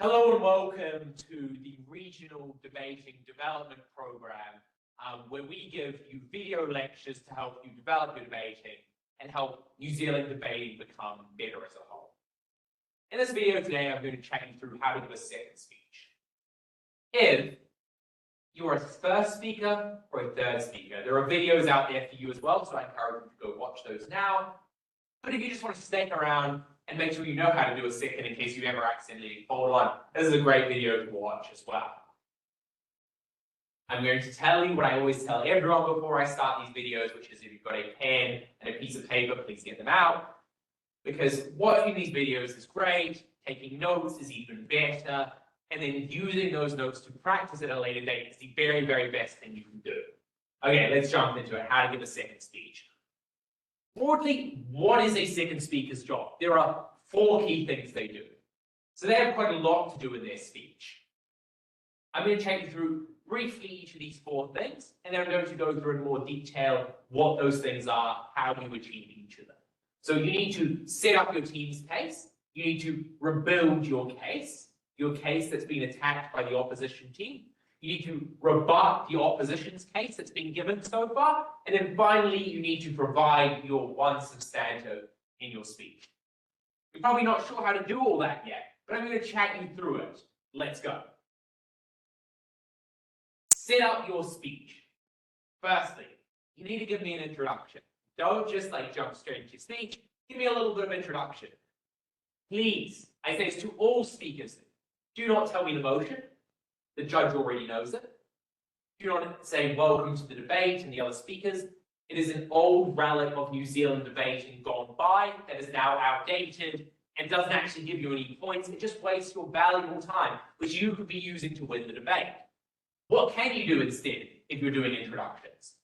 Hello and welcome to the Regional Debating Development Program, where we give you video lectures to help you develop your debating and help New Zealand debating become better as a whole. In this video today, I'm going to chat you through how to give a second speech. If you're a first speaker or a third speaker, there are videos out there for you as well, so I encourage you to go watch those now. But if you just want to stick around and make sure you know how to do a second in case you ever accidentally fold on, this is a great video to watch as well. I'm going to tell you what I always tell everyone before I start these videos, which is if you've got a pen and a piece of paper, please get them out. Because watching these videos is great, taking notes is even better, and then using those notes to practice at a later date is the very, very best thing you can do. Okay, let's jump into it, how to give a second speech. Broadly, what is a second speaker's job? There are 4 key things they do. So they have quite a lot to do in their speech. I'm going to take you through briefly each of these 4 things, and then I'm going to go through in more detail what those things are, how you achieve each of them. So you need to set up your team's case. You need to rebuild your case that's been attacked by the opposition team. You need to rebut the opposition's case that's been given so far. And then finally, you need to provide your one substantive in your speech. You're probably not sure how to do all that yet, but I'm going to chat you through it. Let's go. Set up your speech. Firstly, you need to give me an introduction. Don't just jump straight into your speech. Give me a little bit of introduction. Please, I say this to all speakers, do not tell me the motion. The judge already knows it. Do not say welcome to the debate and the other speakers. It is an old relic of New Zealand debating gone by that is now outdated and doesn't actually give you any points. It just wastes your valuable time, which you could be using to win the debate. What can you do instead if you're doing introductions?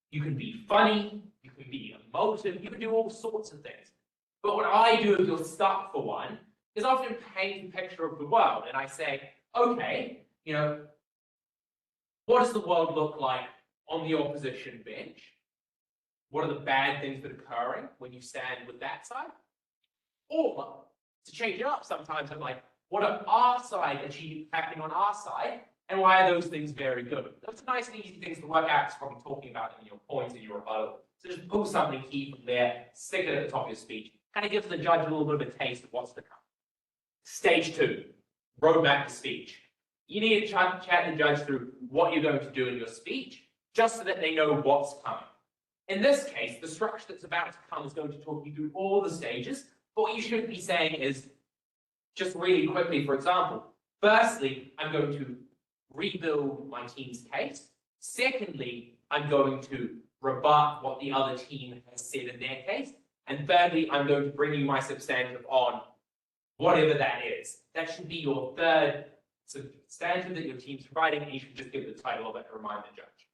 You can be funny, you can be emotive, you can do all sorts of things. But what I do if you're stuck for one is often paint a picture of the world, and I say, okay, what does the world look like on the opposition bench? What are the bad things that are occurring when you stand with that side? Or, to change it up sometimes, I'm like, what are our side happening on our side? And why are those things very good? Those are nice and easy things to work out just from talking about in your points and your rebuttal. So just pull something key from there, stick it at the top of your speech. Kind of gives the judge a little bit of a taste of what's to come. Stage 2, roadmap to speech. You need to chat the judge through what you're going to do in your speech, just so that they know what's coming. In this case, the structure that's about to come is going to talk you through all the stages, but what you should be saying is, just really quickly, for example, firstly, I'm going to rebuild my team's case. Secondly, I'm going to rebut what the other team has said in their case. And thirdly, I'm going to bring you my substantive on whatever that is. That should be your third substantive that your team's providing, and you should just give the title of it and remind the judge.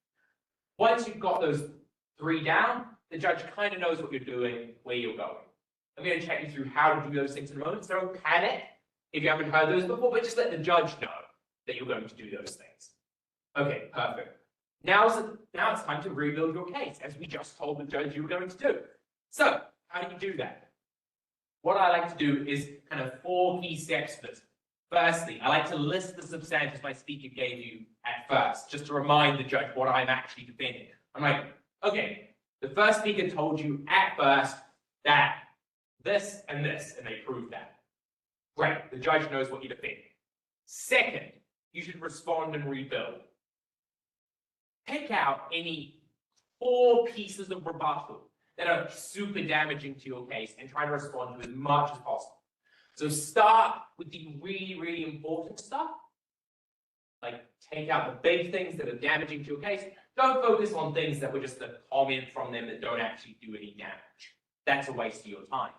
Once you've got those 3 down, the judge kind of knows what you're doing, where you're going. I'm going to chat you through how to do those things in a moment, so don't panic if you haven't heard those before, but just let the judge know that you're going to do those things. Okay, perfect. Now it's time to rebuild your case, as we just told the judge you were going to do. So, how do you do that? What I like to do is kind of 4 key steps for this. Firstly, I like to list the substantives my speaker gave you at first, just to remind the judge what I'm actually defending. I'm like, okay, the first speaker told you at first that this, and they proved that. Great, the judge knows what you're defending. Second, you should respond and rebuild. Pick out any 4 pieces of rebuttal that are super damaging to your case and try to respond to as much as possible. So start with the really, really important stuff. Like take out the big things that are damaging to your case. Don't focus on things that were just a comment from them that don't actually do any damage. That's a waste of your time.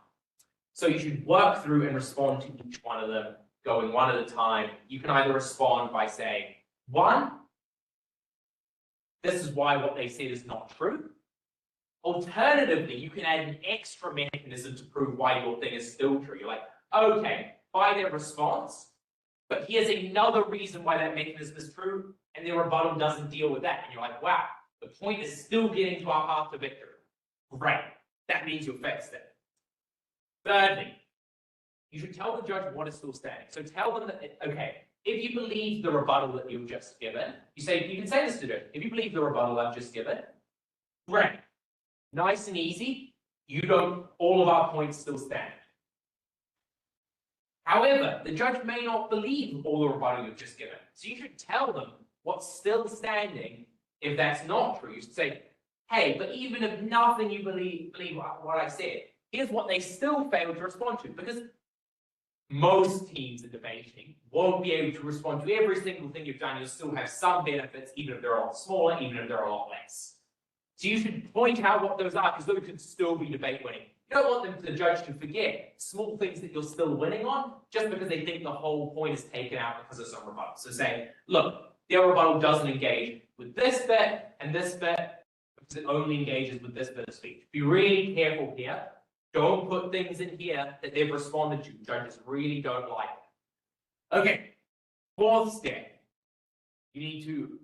So you should work through and respond to each one of them, going one at a time. You can either respond by saying, 1, this is why what they said is not true. Alternatively, you can add an extra mechanism to prove why your thing is still true. You're like, okay, by their response, but here's another reason why that mechanism is true, and their rebuttal doesn't deal with that. And you're like, wow, the point is still getting to our path to victory. Great, that means you'll fix it. Thirdly, you should tell the judge what is still standing. So tell them that, okay, if you believe the rebuttal that you've just given, you can say this to the judge, if you believe the rebuttal I've just given, great, nice and easy, all of our points still stand. However, the judge may not believe all the rebuttal you've just given. So you should tell them what's still standing if that's not true. You should say, hey, but even if nothing you believe what I said, here's what they still failed to respond to. Because most teams in debating won't be able to respond to every single thing you've done. You'll still have some benefits, even if they're a lot smaller, even if they're a lot less. So you should point out what those are, because those could still be debate winning. You don't want the judge to forget small things that you're still winning on, just because they think the whole point is taken out because of some rebuttal. So say, look, their rebuttal doesn't engage with this bit and this bit, because it only engages with this bit of speech. Be really careful here. Don't put things in here that they've responded to. Judges really don't like it. Okay, fourth step. You need to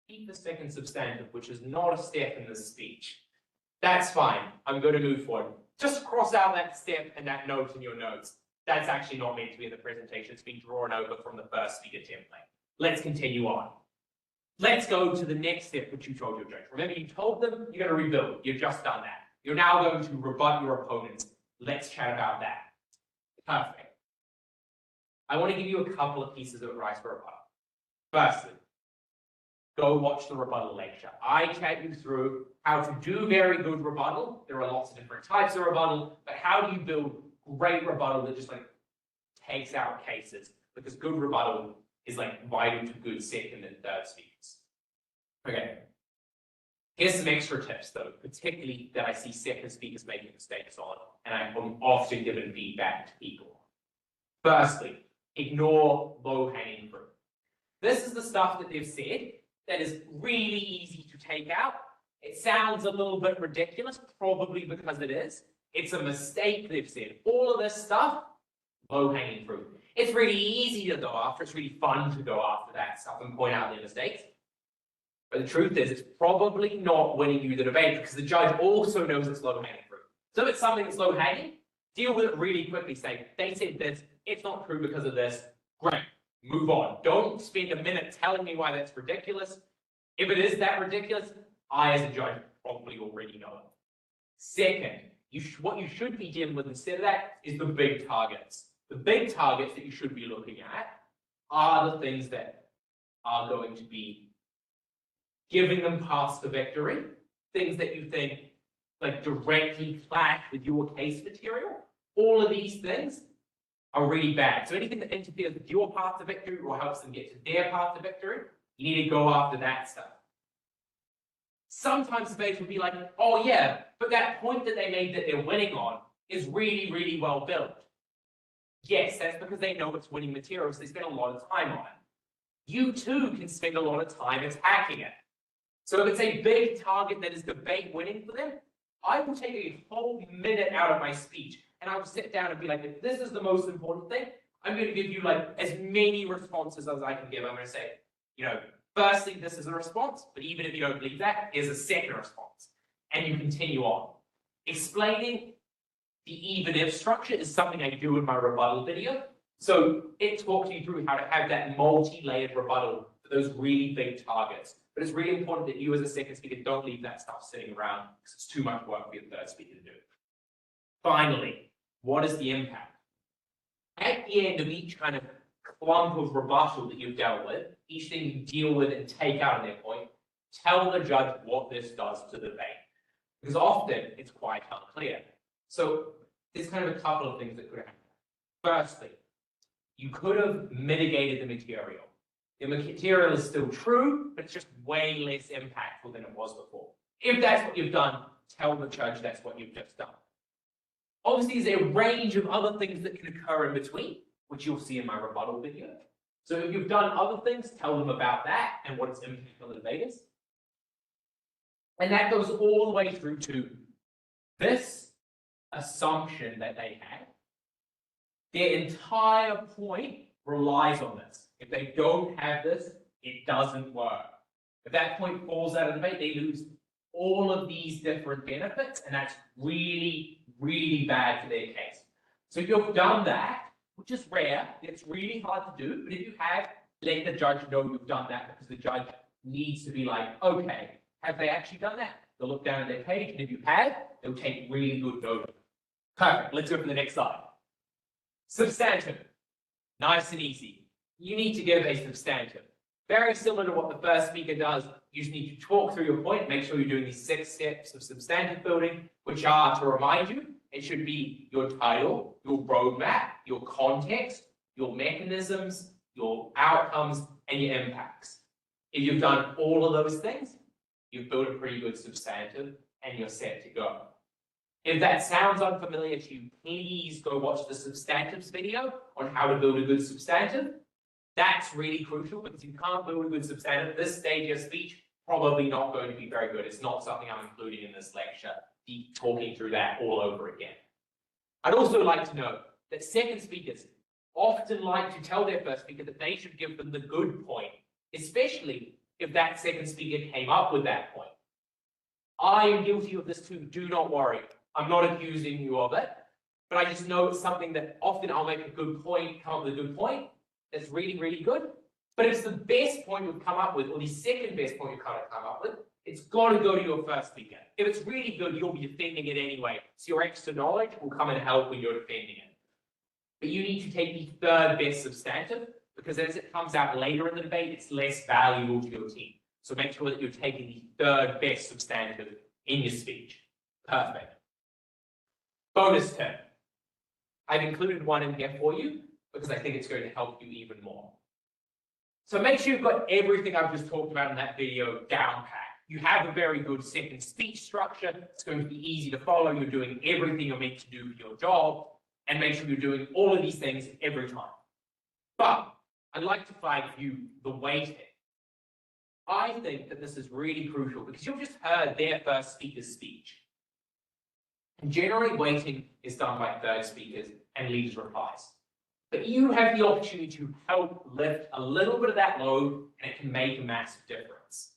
keep the second substantive, which is not a step in the speech. That's fine. I'm going to move forward. Just cross out that step and that note in your notes. That's actually not meant to be in the presentation. It's been drawn over from the first speaker template. Let's continue on. Let's go to the next step, which you told your judge. Remember, you told them you're going to rebuild. You've just done that. You're now going to rebut your opponents. Let's chat about that. Perfect. I want to give you a couple of pieces of advice for rebuttal. Firstly, go watch the rebuttal lecture. I chat you through how to do very good rebuttal. There are lots of different types of rebuttal, but how do you build great rebuttal that just takes out cases? Because good rebuttal is vital to good second and third speakers. Okay. Here's some extra tips though, particularly that I see second speakers making mistakes on, and I'm often given feedback to people. Firstly, ignore low-hanging fruit. This is the stuff that they've said that is really easy to take out. It sounds a little bit ridiculous, probably because it is. It's a mistake they've said. All of this stuff, low-hanging fruit. It's really easy to go after. It's really fun to go after that stuff and point out their mistakes. But the truth is, it's probably not winning you the debate, because the judge also knows it's low-hanging fruit. So if it's something that's low-hanging, deal with it really quickly. Say, they said this, it's not true because of this. Great, move on. Don't spend a minute telling me why that's ridiculous. If it is that ridiculous, I, as a judge, probably already know it. Second, what you should be dealing with instead of that is the big targets. The big targets that you should be looking at are the things that are going to be giving them paths to victory, things that you think directly clash with your case material. All of these things are really bad. So anything that interferes with your path to victory or helps them get to their path to victory, you need to go after that stuff. Sometimes debates will be like, oh yeah, but that point that they made that they're winning on is really, really well built. Yes, that's because they know it's winning material, so they spend a lot of time on it. You too can spend a lot of time attacking it. So if it's a big target that is debate winning for them, I will take a whole minute out of my speech and I will sit down and be like, if this is the most important thing, I'm going to give you as many responses as I can give. I'm going to say, firstly, this is a response, but even if you don't believe that, here's a second response. And you continue on. Explaining the even if structure is something I do in my rebuttal video. So it talks you through how to have that multi-layered rebuttal for those really big targets. But it's really important that you as a second speaker don't leave that stuff sitting around, because it's too much work for your third speaker to do. Finally, what is the impact? At the end of each kind of clump of rebuttal that you've dealt with, each thing you deal with and take out of their point, tell the judge what this does to the debate. Because often it's quite unclear. So there's kind of a couple of things that could happen. Firstly, you could have mitigated the material. The material is still true, but it's just way less impactful than it was before. If that's what you've done, tell the judge that's what you've just done. Obviously, there's a range of other things that can occur in between, which you'll see in my rebuttal video. So if you've done other things, tell them about that and what its impact on the debate is. And that goes all the way through to this assumption that they had. Their entire point relies on this. If they don't have this, it doesn't work. If that point falls out of the debate, they lose all of these different benefits, and that's really, really bad for their case. So if you've done that, which is rare, it's really hard to do, but if you have, let the judge know you've done that, because the judge needs to be like, okay, have they actually done that? They'll look down at their page, and if you have, they'll take really good note. Perfect, let's go for the next slide. Substantive, nice and easy. You need to give a substantive. Very similar to what the first speaker does, you just need to talk through your point, make sure you're doing these 6 steps of substantive building, which are, to remind you, it should be your title, your roadmap, your context, your mechanisms, your outcomes, and your impacts. If you've done all of those things, you've built a pretty good substantive, and you're set to go. If that sounds unfamiliar to you, please go watch the substantives video on how to build a good substantive. That's really crucial, because if you can't build a good substantive, this stage of your speech probably not going to be very good. It's not something I'm including in this lecture, talking through that all over again. I'd also like to note that second speakers often like to tell their first speaker that they should give them the good point, especially if that second speaker came up with that point. I am guilty of this too, do not worry. I'm not accusing you of it, but I just know it's something that often I'll make a good point, come up with a good point, that's really, really good. But if it's the best point you've come up with, or the second best point you've come up with, it's got to go to your first speaker. If it's really good, you'll be defending it anyway. So your extra knowledge will come and help when you're defending it. But you need to take the third best substantive, because as it comes out later in the debate, it's less valuable to your team. So make sure that you're taking the third best substantive in your speech. Perfect. Bonus tip. I've included one in here for you, because I think it's going to help you even more. So make sure you've got everything I've just talked about in that video down pat. You have a very good second speech structure. It's going to be easy to follow. You're doing everything you're meant to do for your job, and make sure you're doing all of these things every time. But I'd like to flag for you the weighting. I think that this is really crucial, because you've just heard their first speaker's speech. And generally, weighting is done by third speakers and leaders' replies. But you have the opportunity to help lift a little bit of that load, and it can make a massive difference.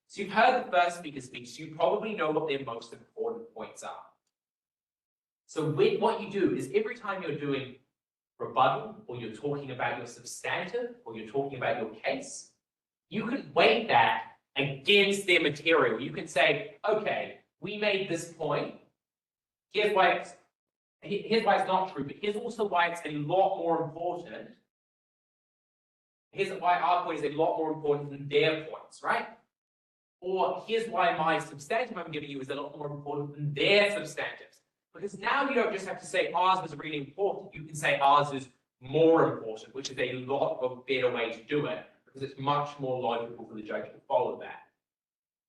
So you've heard the first speaker's speech, so you probably know what their most important points are. So what you do is every time you're doing rebuttal, or you're talking about your substantive, or you're talking about your case, you can weight that against their material. You can say, okay, we made this point. Here's why it's not true, but here's also why it's a lot more important. Here's why our point is a lot more important than their points, right? Or here's why my substantive I'm giving you is a lot more important than their substantives. Because now you don't just have to say ours was really important, you can say ours is more important, which is a lot of better way to do it, because it's much more logical for the judge to follow that.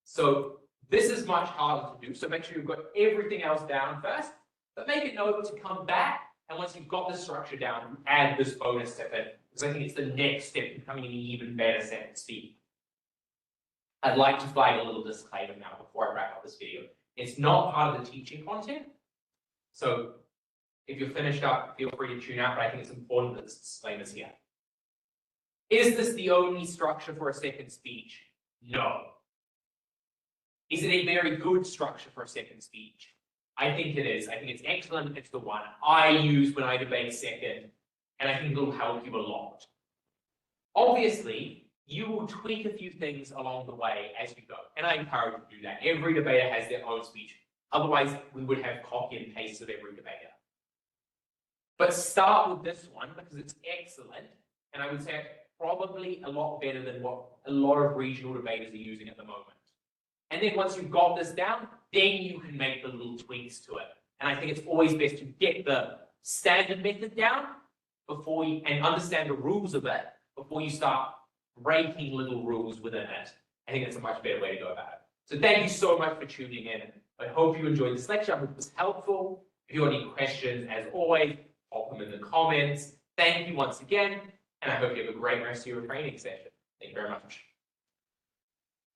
So this is much harder to do, so make sure you've got everything else down first, but make a note to come back, and once you've got the structure down, add this bonus step in, because I think it's the next step to becoming an even better second speaker. I'd like to flag a little disclaimer now before I wrap up this video. It's not part of the teaching content, so if you're finished up, feel free to tune out, but I think it's important that this disclaimer is here. Is this the only structure for a second speech? No. Is it a very good structure for a second speech? I think it is. I think it's excellent. It's the one I use when I debate second, and I think it'll help you a lot. Obviously, you will tweak a few things along the way as you go, and I encourage you to do that. Every debater has their own speech. Otherwise, we would have copy and paste of every debater. But start with this one because it's excellent, and I would say probably a lot better than what a lot of regional debaters are using at the moment. And then once you've got this down, then you can make the little tweaks to it. And I think it's always best to get the standard method down before you, and understand the rules of it before you start breaking little rules within it. I think it's a much better way to go about it. So thank you so much for tuning in. I hope you enjoyed this lecture. I hope it was helpful. If you have any questions, as always, pop them in the comments. Thank you once again, and I hope you have a great rest of your training session. Thank you very much.